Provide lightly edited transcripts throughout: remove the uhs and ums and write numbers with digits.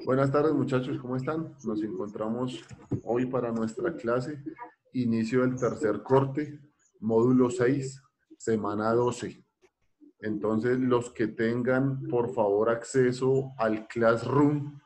Buenas tardes muchachos, ¿cómo están? Nos encontramos hoy para nuestra clase, inicio del tercer corte, módulo 6, semana 12. Entonces, los que tengan, por favor, acceso al Classroom,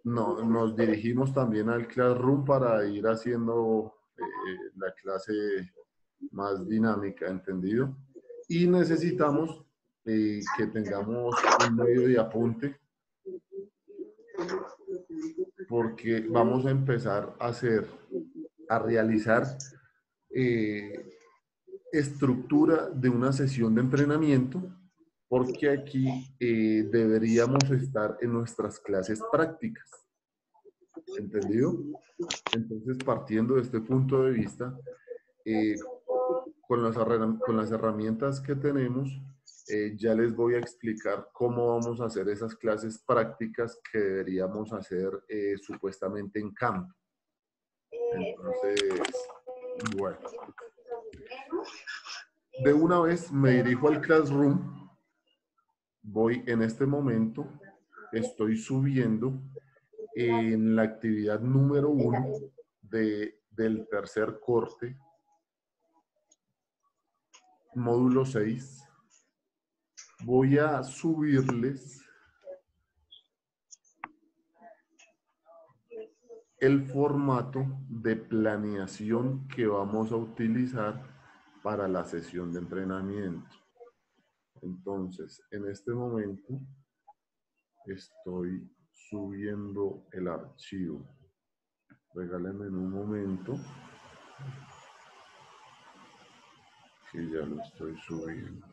nos dirigimos también al Classroom para ir haciendo la clase más dinámica, ¿entendido? Y necesitamos que tengamos un medio de apunte porque vamos a empezar a realizar estructura de una sesión de entrenamiento, porque aquí deberíamos estar en nuestras clases prácticas. ¿Entendido? Entonces, partiendo de este punto de vista, con las herramientas que tenemos, ya les voy a explicar cómo vamos a hacer esas clases prácticas que deberíamos hacer supuestamente en campo. Entonces, bueno. De una vez me dirijo al Classroom. Voy en este momento, estoy subiendo en la actividad número 1 del tercer corte, módulo 6. Voy a subirles el formato de planeación que vamos a utilizar para la sesión de entrenamiento. Entonces, en este momento estoy subiendo el archivo. Regálenme un momento que ya lo estoy subiendo.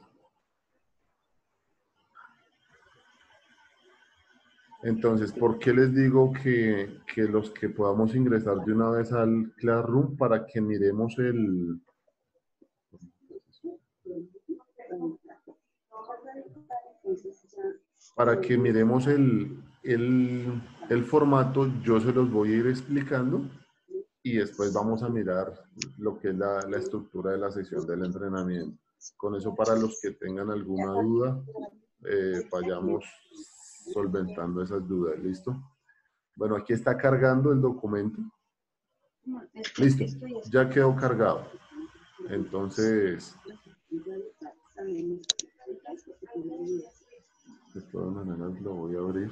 Entonces, ¿por qué les digo que los que podamos ingresar de una vez al Classroom para que miremos el formato? Yo se los voy a ir explicando y después vamos a mirar lo que es la estructura de la sesión del entrenamiento. Con eso, para los que tengan alguna duda, vayamos solventando esas dudas. ¿Listo? Bueno, aquí está cargando el documento. Listo, ya quedó cargado. Entonces, de todas maneras lo voy a abrir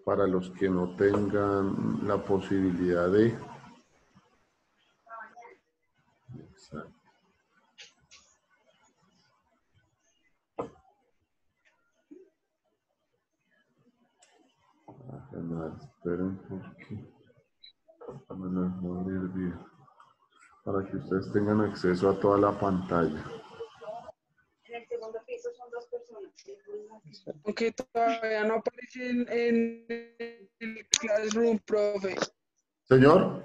para los que no tengan la posibilidad de... Exacto. Esperen porque van a abrir bien para que ustedes tengan acceso a toda la pantalla. En el segundo piso son 2 personas. Aunque todavía no aparecen en el Classroom, profe. Señor.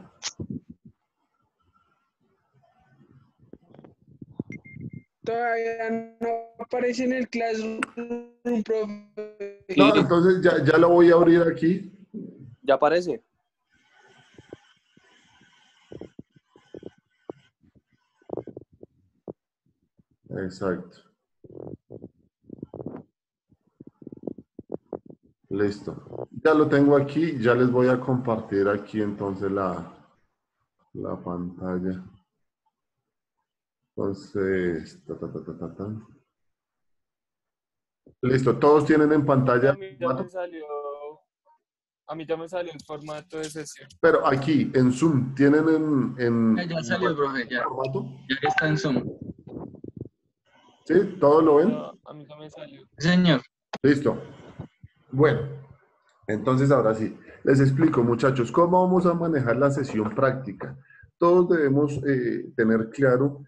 Todavía no aparece en el Classroom, profe. No, entonces ya lo voy a abrir aquí. ¿Ya aparece? Exacto. Listo. Ya lo tengo aquí. Ya les voy a compartir aquí entonces la pantalla. Entonces, listo. Todos tienen en pantalla. A mí ya me salió el formato de sesión. Pero aquí, en Zoom, ¿tienen Ya salió, profe, ya. formato? Ya está en Zoom. ¿Sí? ¿Todos lo ven? No, a mí ya me salió. Señor. Listo. Bueno, entonces ahora sí, les explico, muchachos, cómo vamos a manejar la sesión práctica. Todos debemos tener claro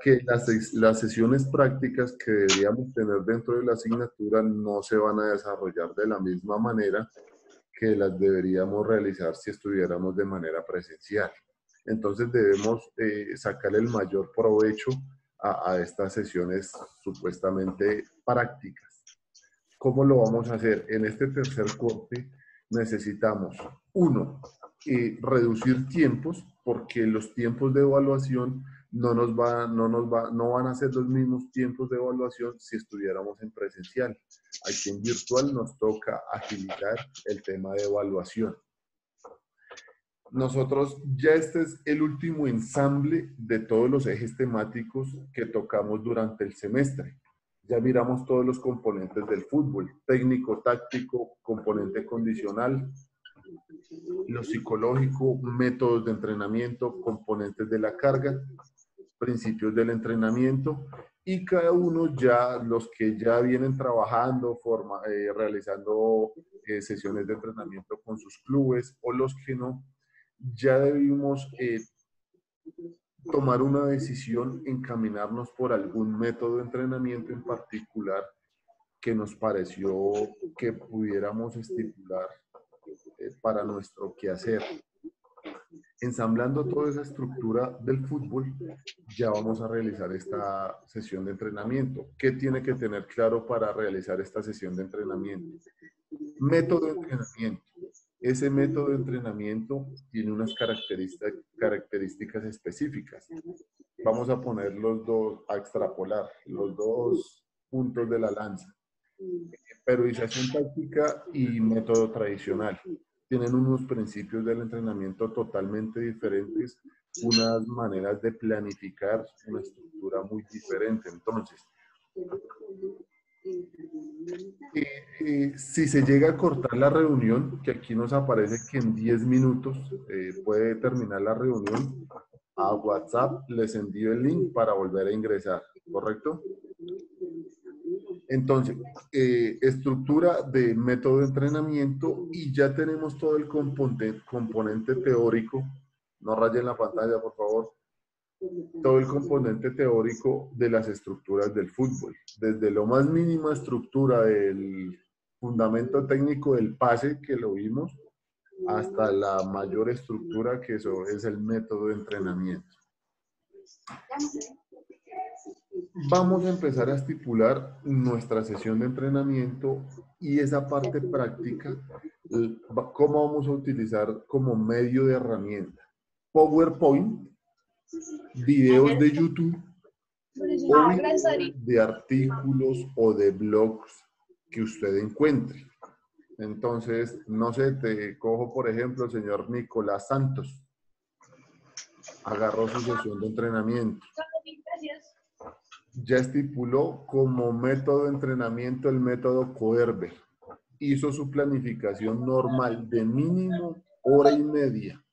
que las sesiones prácticas que deberíamos tener dentro de la asignatura no se van a desarrollar de la misma manera que las deberíamos realizar si estuviéramos de manera presencial. Entonces debemos sacar el mayor provecho a estas sesiones supuestamente prácticas. ¿Cómo lo vamos a hacer? En este tercer corte necesitamos, uno, reducir tiempos, porque los tiempos de evaluación no van a ser los mismos tiempos de evaluación si estuviéramos en presencial. Aquí en virtual nos toca agilizar el tema de evaluación. Nosotros, ya este es el último ensamble de todos los ejes temáticos que tocamos durante el semestre. Ya miramos todos los componentes del fútbol: técnico, táctico, componente condicional, lo psicológico, métodos de entrenamiento, componentes de la carga, principios del entrenamiento, y cada uno ya, los que ya vienen trabajando, realizando sesiones de entrenamiento con sus clubes, o los que no, ya debimos tomar una decisión, encaminarnos por algún método de entrenamiento en particular que nos pareció que pudiéramos estipular para nuestro quehacer. Ensamblando toda esa estructura del fútbol, ya vamos a realizar esta sesión de entrenamiento. ¿Qué tiene que tener claro para realizar esta sesión de entrenamiento? Método de entrenamiento. Ese método de entrenamiento tiene unas características específicas. Vamos a poner a extrapolar los dos puntos de la lanza. Periodización táctica y método tradicional. Tienen unos principios del entrenamiento totalmente diferentes, unas maneras de planificar, una estructura muy diferente. Entonces, si se llega a cortar la reunión, que aquí nos aparece que en 10 minutos puede terminar la reunión, a WhatsApp les envío el link para volver a ingresar, ¿correcto? Entonces, estructura de método de entrenamiento, y ya tenemos todo el componente teórico. No rayen la pantalla, por favor. Todo el componente teórico de las estructuras del fútbol. Desde lo más mínima estructura del fundamento técnico del pase, que lo vimos, hasta la mayor estructura, que eso es el método de entrenamiento. Vamos a empezar a estipular nuestra sesión de entrenamiento y esa parte práctica, cómo vamos a utilizar como medio de herramienta. PowerPoint, videos de YouTube, o videos de artículos o de blogs que usted encuentre. Entonces, no sé, te cojo por ejemplo el señor Nicolás Santos. Agarró su sesión de entrenamiento. Ya estipuló como método de entrenamiento el método Koerber. Hizo su planificación normal de mínimo hora y media,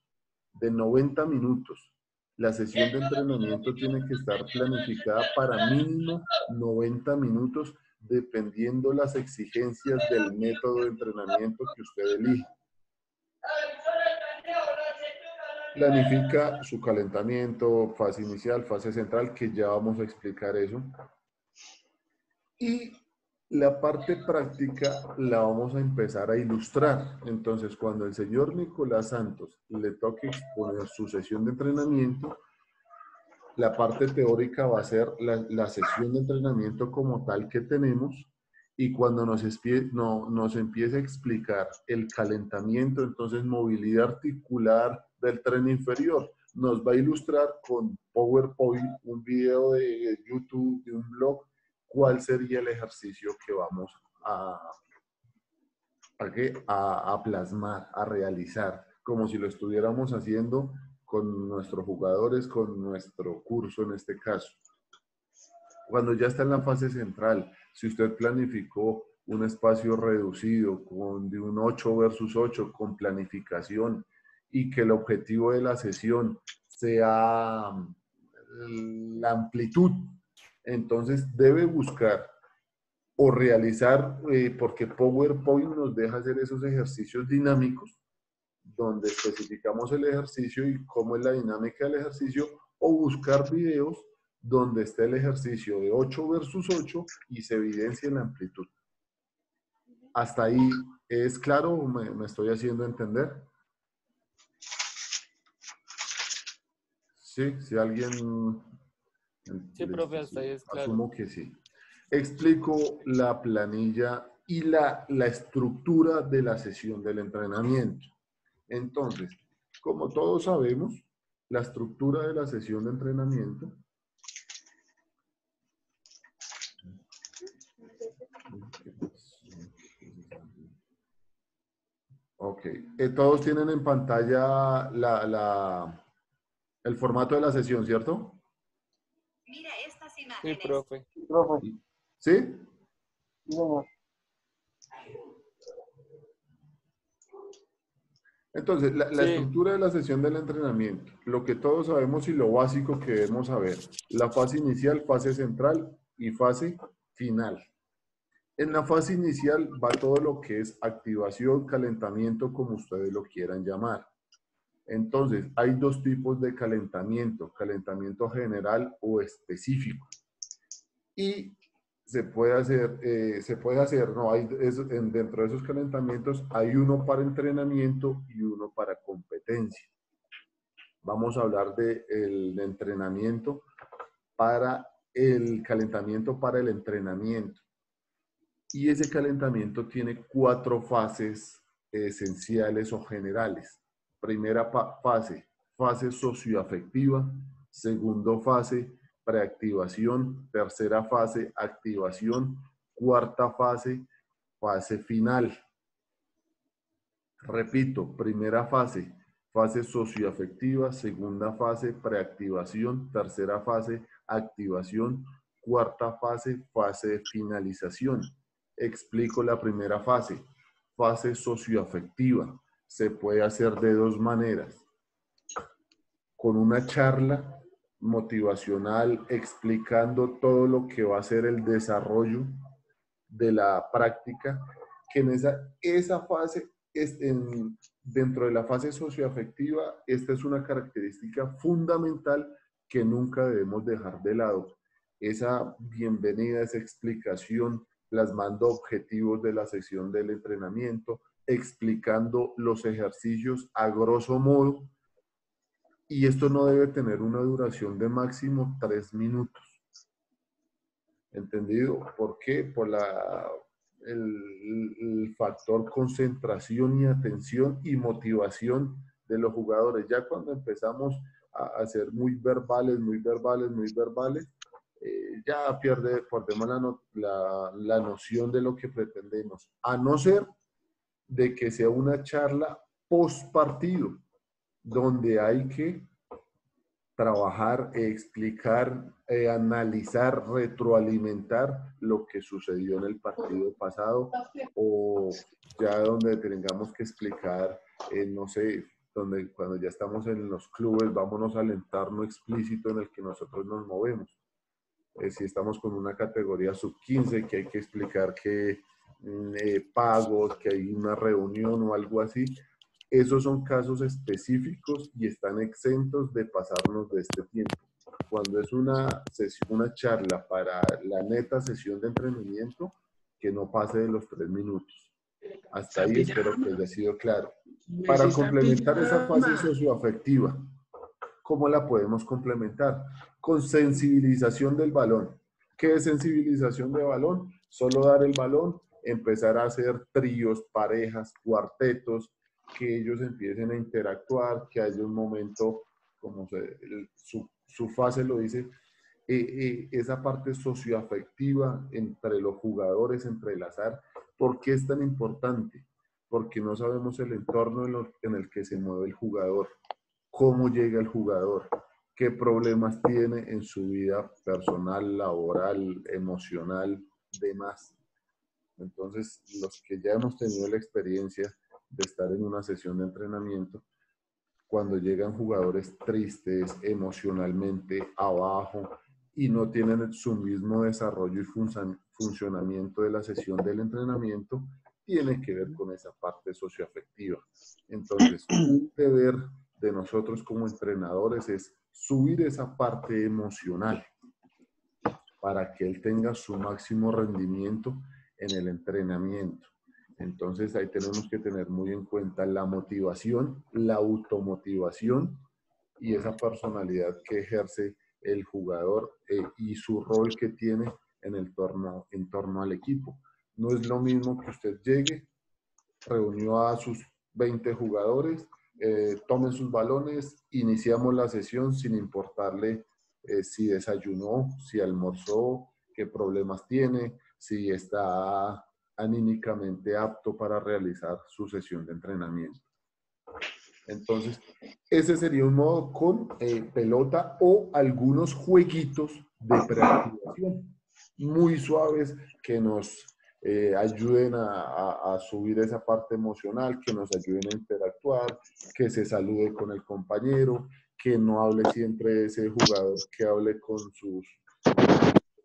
de 90 minutos. La sesión de entrenamiento tiene que estar planificada para mínimo 90 minutos, dependiendo las exigencias del método de entrenamiento que usted elija. Planifica su calentamiento, fase inicial, fase central, que ya vamos a explicar eso. Y la parte práctica la vamos a empezar a ilustrar. Entonces, cuando el señor Nicolás Santos le toque exponer su sesión de entrenamiento, la parte teórica va a ser la sesión de entrenamiento como tal que tenemos, y cuando nos empiece a explicar el calentamiento, entonces movilidad articular del tren inferior, nos va a ilustrar con PowerPoint, un video de YouTube, de un blog, cuál sería el ejercicio que vamos a plasmar, a realizar, como si lo estuviéramos haciendo con nuestros jugadores, con nuestro curso en este caso. Cuando ya está en la fase central, si usted planificó un espacio reducido de un 8 versus 8 con planificación, y que el objetivo de la sesión sea la amplitud, entonces debe buscar o realizar, porque PowerPoint nos deja hacer esos ejercicios dinámicos, donde especificamos el ejercicio y cómo es la dinámica del ejercicio, o buscar videos donde esté el ejercicio de 8 versus 8 y se evidencia la amplitud. ¿Hasta ahí es claro o me estoy haciendo entender? Sí, si alguien... Sí, profe, hasta ahí es claro. Asumo que sí. Explico la planilla y la estructura de la sesión del entrenamiento. Entonces, como todos sabemos, la estructura de la sesión de entrenamiento. Ok, todos tienen en pantalla el formato de la sesión, ¿cierto? Mira estas Sí, imágenes. profe. ¿Sí? Entonces, la Sí, estructura de la sesión del entrenamiento, lo que todos sabemos y lo básico que debemos saber, la fase inicial, fase central y fase final. En la fase inicial va todo lo que es activación, calentamiento, como ustedes lo quieran llamar. Entonces, hay dos tipos de calentamiento, calentamiento general o específico. Y no, dentro de esos calentamientos hay uno para entrenamiento y uno para competencia. Vamos a hablar del entrenamiento para el calentamiento para el entrenamiento. Y ese calentamiento tiene 4 fases esenciales o generales. Primera fase, fase socioafectiva. Segunda fase, preactivación. Tercera fase, activación. Cuarta fase, fase final. Repito, primera fase, fase socioafectiva. Segunda fase, preactivación. Tercera fase, activación. Cuarta fase, fase de finalización. Explico la primera fase, fase socioafectiva. Se puede hacer de dos maneras. Con una charla motivacional explicando todo lo que va a ser el desarrollo de la práctica, que en esa fase, dentro de la fase socioafectiva, esta es una característica fundamental que nunca debemos dejar de lado. Esa bienvenida, esa explicación, plasmando objetivos de la sesión del entrenamiento, explicando los ejercicios a grosso modo, y esto no debe tener una duración de máximo 3 minutos. ¿Entendido? ¿Por qué? Por el factor concentración y atención y motivación de los jugadores. Ya cuando empezamos a ser muy verbales, ya perdemos la noción de lo que pretendemos. A no ser de que sea una charla post partido, donde hay que trabajar, explicar, analizar, retroalimentar lo que sucedió en el partido pasado, o ya donde tengamos que explicar, no sé, cuando ya estamos en los clubes, vámonos al entorno explícito en el que nosotros nos movemos. Si estamos con una categoría sub-15, que hay que explicar que pagos, que hay una reunión o algo así, esos son casos específicos y están exentos de pasarnos de este tiempo. Cuando es una charla para la neta sesión de entrenamiento, que no pase de los 3 minutos. Hasta ahí espero que haya sido claro. Para complementar esa fase socioafectiva, ¿cómo la podemos complementar? Con sensibilización del balón. ¿Qué es sensibilización de balón? Solo dar el balón, empezar a hacer tríos, parejas, cuartetos, que ellos empiecen a interactuar, que haya un momento, como su fase lo dice, esa parte socioafectiva entre los jugadores, entrelazar. ¿Por qué es tan importante? Porque no sabemos el entorno en el que se mueve el jugador, cómo llega el jugador, qué problemas tiene en su vida personal, laboral, emocional, demás. Entonces, los que ya hemos tenido la experiencia de estar en una sesión de entrenamiento, cuando llegan jugadores tristes, emocionalmente abajo y no tienen su mismo desarrollo y funcionamiento de la sesión del entrenamiento, tiene que ver con esa parte socioafectiva. Entonces, un deber de nosotros como entrenadores es subir esa parte emocional para que él tenga su máximo rendimiento en el entrenamiento. Entonces ahí tenemos que tener muy en cuenta la motivación, la automotivación y esa personalidad que ejerce el jugador y su rol que tiene en torno al equipo. No es lo mismo que usted llegue, reunió a sus 20 jugadores tomen sus balones, iniciamos la sesión sin importarle si desayunó, si almorzó, qué problemas tiene, si está anímicamente apto para realizar su sesión de entrenamiento. Entonces, ese sería un modo con pelota o algunos jueguitos de preactivación muy suaves que nos ayuden a subir esa parte emocional, que nos ayuden a interactuar, que se salude con el compañero, que no hable siempre ese jugador, que hable con sus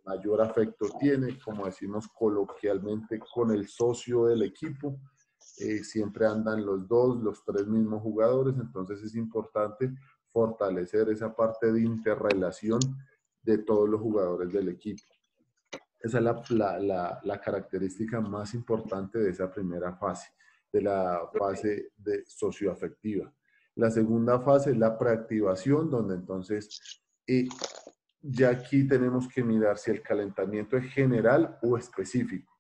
mayor afecto tiene, como decimos coloquialmente, con el socio del equipo. Siempre andan los dos, los tres mismos jugadores, entonces es importante fortalecer esa parte de interrelación de todos los jugadores del equipo. Esa es la característica más importante de esa primera fase, de la fase de socioafectiva. La segunda fase es la preactivación, donde entonces ya aquí tenemos que mirar si el calentamiento es general o específico.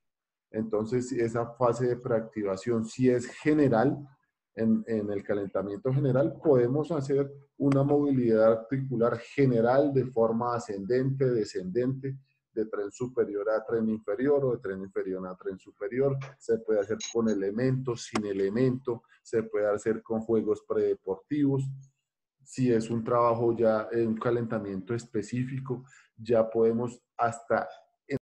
Entonces, esa fase de preactivación, si es general, en el calentamiento general, podemos hacer una movilidad articular general de forma ascendente, descendente, de tren superior a tren inferior o de tren inferior a tren superior. Se puede hacer con elementos, sin elemento, se puede hacer con juegos predeportivos. Si es un trabajo ya, un calentamiento específico, ya podemos hasta